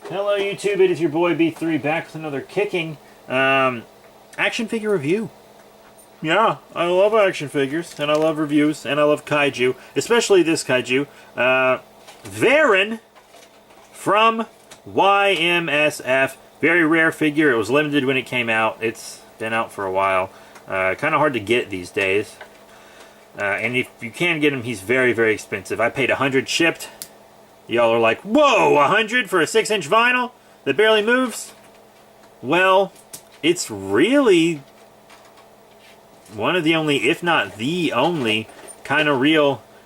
Hello YouTube, it is your boy B3 back with another kicking action figure review. Yeah, I love action figures, and I love reviews, and I love Kaiju, especially this Kaiju. Varan from Y-MSF. Very rare figure. It was limited when it came out. It's been out for a while. Kind of hard to get these days. And if you can get him, he's very, very expensive. I paid $100 shipped. Y'all are like, whoa, $100 for a 6-inch vinyl that barely moves? Well, it's really one of the only, if not the only, kind of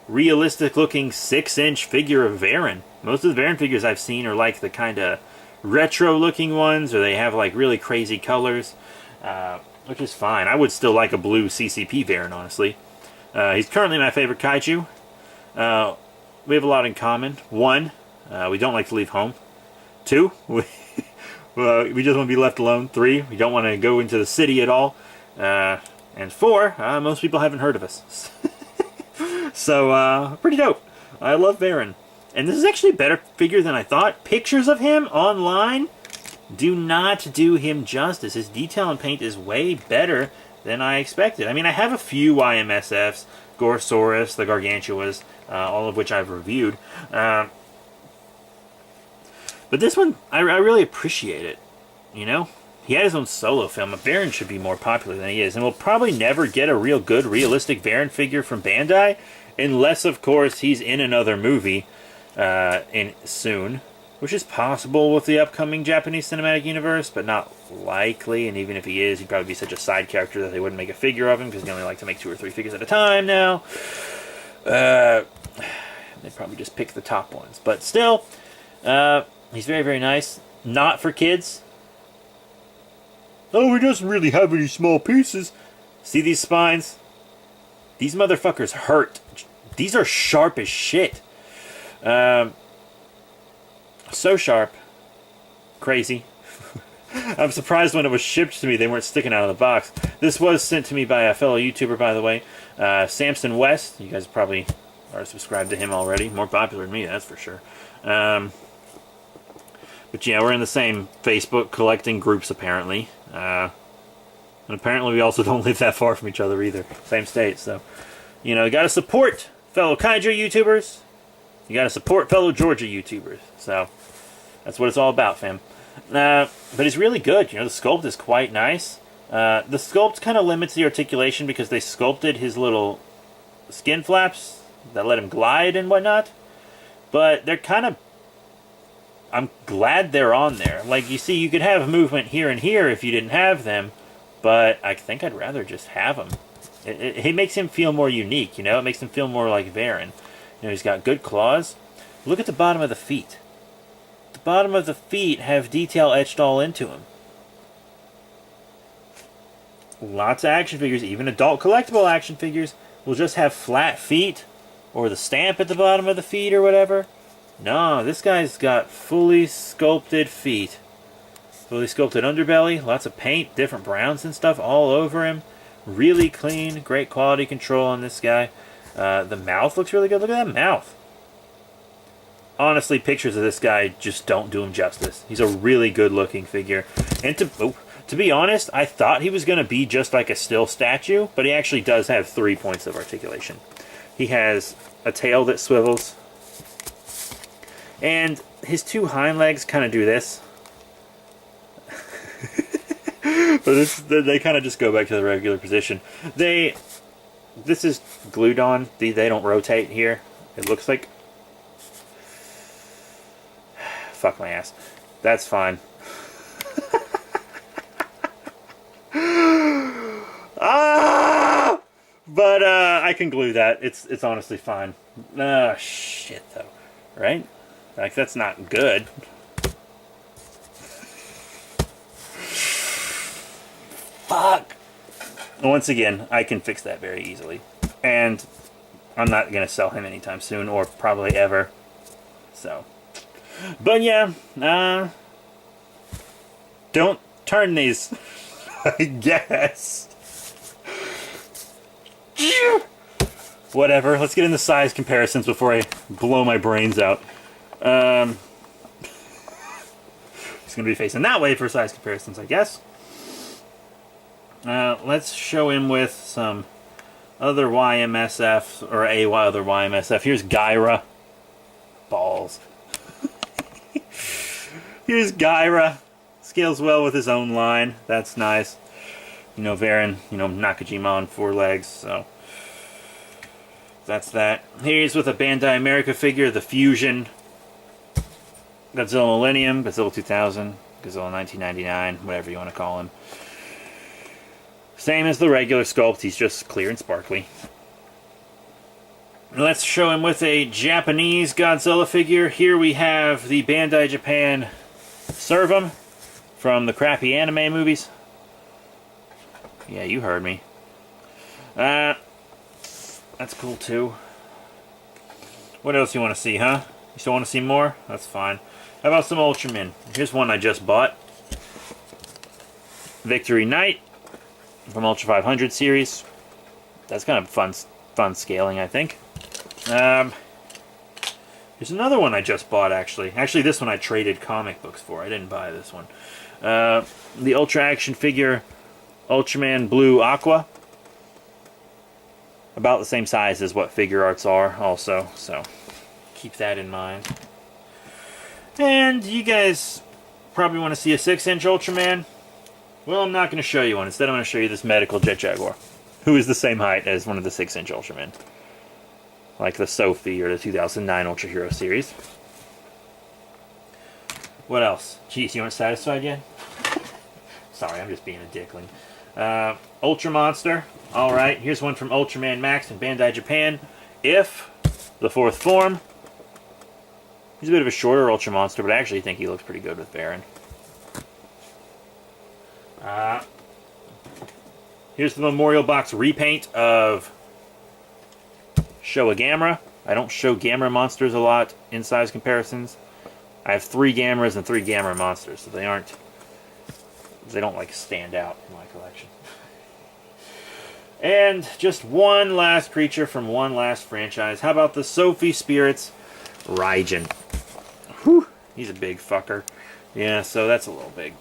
realistic looking 6-inch figure of Varan. Most of the Varan figures I've seen are like the kind of retro looking ones, or they have like really crazy colors, which is fine. I would still like a blue CCP Varan, honestly. He's currently my favorite Kaiju. We have a lot in common. 1, we don't like to leave home. 2, we just want to be left alone. 3, we don't want to go into the city at all. And 4, most people haven't heard of us. So, pretty dope. I love Varan. And this is actually a better figure than I thought. Pictures of him online do not do him justice. His detail and paint is way better than I expected. I mean, I have a few Y-MSFs, Gorosaurus, the Gargantuas, all of which I've reviewed. But this one, I really appreciate it. You know? He had his own solo film. Varan should be more popular than he is. And we'll probably never get a real good, realistic Varan figure from Bandai. Unless, of course, he's in another movie soon. Which is possible with the upcoming Japanese cinematic universe, but not likely. And even if he is, he'd probably be such a side character that they wouldn't make a figure of him, because they only like to make 2 or 3 figures at a time now. They probably just pick the top ones. But still, he's very, very nice. Not for kids. Oh, he doesn't really have any small pieces. See these spines? These motherfuckers hurt. These are sharp as shit. So sharp. Crazy. I'm surprised when it was shipped to me they weren't sticking out of the box. This was sent to me by a fellow YouTuber, by the way. Samson West. You guys probably are subscribed to him already. More popular than me, that's for sure. But yeah, we're in the same Facebook collecting groups, apparently. And apparently we also don't live that far from each other either. Same state, so... You know, you gotta support fellow Kaiju YouTubers. You gotta support fellow Georgia YouTubers. So, that's what it's all about, fam. But it's really good. You know, the sculpt is quite nice. The sculpt kind of limits the articulation because they sculpted his little skin flaps that let him glide and whatnot. But they're kind of... I'm glad they're on there. Like, you see, you could have movement here and here if you didn't have them. But I think I'd rather just have them. It makes him feel more unique, you know? It makes him feel more like Varan. You know, he's got good claws. Look at the bottom of the feet. The bottom of the feet have detail etched all into them. Lots of action figures, even adult collectible action figures, will just have flat feet, or the stamp at the bottom of the feet or whatever. No, this guy's got fully sculpted feet. Fully sculpted underbelly, lots of paint, different browns and stuff all over him. Really clean, great quality control on this guy. The mouth looks really good. Look at that mouth. Honestly, pictures of this guy just don't do him justice. He's a really good-looking figure. And to be honest, I thought he was going to be just like a still statue, but he actually does have 3 points of articulation. He has a tail that swivels, and his 2 hind legs kind of do this. But they kind of just go back to the regular position. This is glued on. They don't rotate here. It looks like... Fuck my ass. That's fine. Ah! But I can glue that. It's honestly fine. Shit though. Right? Like, that's not good. Fuck! Once again, I can fix that very easily. And I'm not going to sell him anytime soon, or probably ever. So. But yeah, don't turn these, I guess. Whatever, let's get into size comparisons before I blow my brains out. going to be facing that way for size comparisons, I guess. Let's show him with some other Y-MSF, or other Y-MSF. Here's Gyra. Balls. Here's Gyra. Scales well with his own line. That's nice. You know, Varan, you know, Nakajima on 4 legs, so that's that. Here's with a Bandai America figure, the Fusion. Godzilla Millennium, Godzilla 2000, Godzilla 1999, whatever you want to call him. Same as the regular Sculpt, he's just clear and sparkly. Let's show him with a Japanese Godzilla figure. Here we have the Bandai Japan Servum from the crappy anime movies. Yeah, you heard me. That's cool too. What else you want to see, huh? You still want to see more? That's fine. How about some Ultraman? Here's one I just bought. Victory Knight from Ultra 500 series. That's kind of fun scaling, I think. Here's another one I just bought, actually. Actually, this one I traded comic books for. I didn't buy this one. The Ultra Action figure, Ultraman Blue Aqua. About the same size as what figure arts are, also. So, keep that in mind. And you guys probably want to see a 6-inch Ultraman. Well, I'm not going to show you one. Instead, I'm going to show you this medical Jet Jaguar, who is the same height as one of the 6-inch Ultramen, like the Sophie or the 2009 Ultra Hero series. What else? Jeez, you aren't satisfied yet? Sorry, I'm just being a dickling. Ultra Monster. Alright, here's one from Ultraman Max and Bandai Japan. If, the 4th form. He's a bit of a shorter Ultra Monster, but I actually think he looks pretty good with Varan. Here's the Memorial Box repaint of Showa Gamera. I don't show Gamera monsters a lot in size comparisons. I have 3 Gameras and 3 Gamera monsters, so they don't like stand out in my collection. And just one last creature from one last franchise. How about the Sophie Spirits Raijin? Whew, he's a big fucker. Yeah, so that's a little big.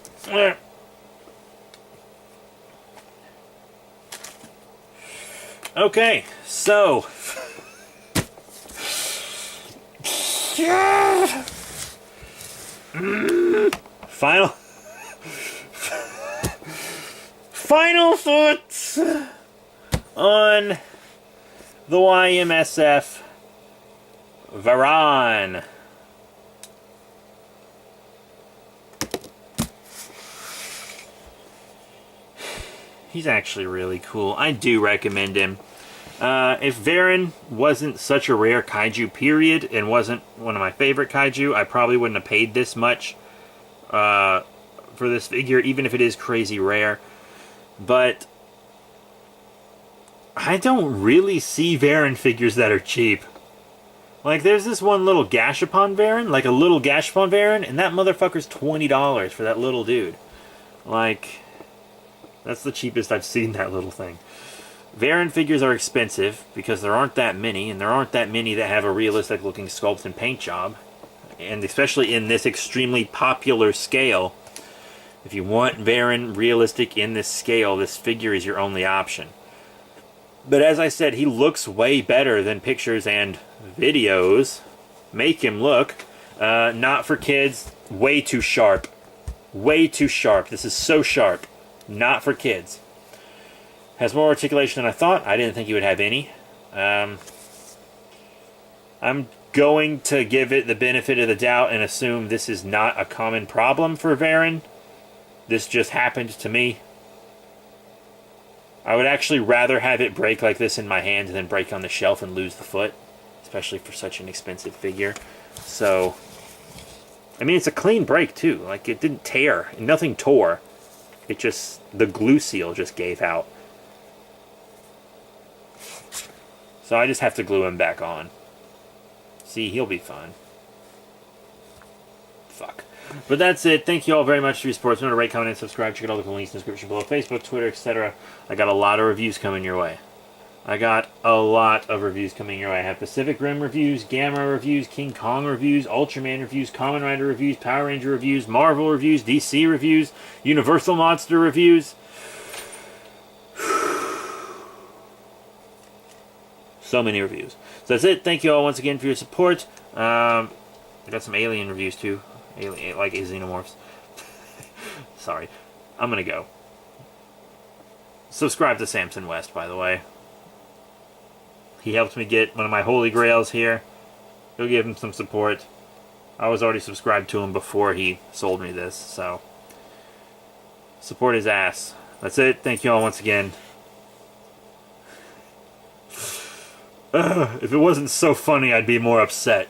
Okay, so final thoughts on the Y-MSF Varan. He's actually really cool. I do recommend him. If Varan wasn't such a rare kaiju, period, and wasn't one of my favorite kaiju, I probably wouldn't have paid this much for this figure, even if it is crazy rare. But I don't really see Varan figures that are cheap. Like, there's this one little Gashapon Varan, like a little Gashapon Varan, and that motherfucker's $20 for that little dude. Like, that's the cheapest I've seen that little thing. Varan figures are expensive because there aren't that many, and there aren't that many that have a realistic looking sculpt and paint job. And especially in this extremely popular scale, if you want Varan realistic in this scale, this figure is your only option. But as I said, he looks way better than pictures and videos make him look. Not for kids, way too sharp. Way too sharp. This is so sharp. Not for kids. Has more articulation than I thought. I didn't think he would have any. I'm going to give it the benefit of the doubt and assume this is not a common problem for Varan. This just happened to me. I would actually rather have it break like this in my hand than break on the shelf and lose the foot. Especially for such an expensive figure. So, I mean, it's a clean break too. Like, it didn't tear. Nothing tore. It just, the glue seal just gave out. So I just have to glue him back on. See, he'll be fine. Fuck. But that's it. Thank you all very much for your support. Remember to rate, comment, and subscribe. Check out all the links in the description below. Facebook, Twitter, etc. I got a lot of reviews coming your way. I got a lot of reviews coming your way. I have Pacific Rim reviews, Gamma reviews, King Kong reviews, Ultraman reviews, Kamen Rider reviews, Power Ranger reviews, Marvel reviews, DC reviews, Universal Monster reviews. So many reviews. So that's it. Thank you all once again for your support. I got some Alien reviews too. Alien, like Xenomorphs. Sorry. I'm gonna go. Subscribe to Samson West, by the way. He helped me get one of my holy grails here. Go give him some support. I was already subscribed to him before he sold me this, so support his ass. That's it. Thank you all once again. If it wasn't so funny, I'd be more upset.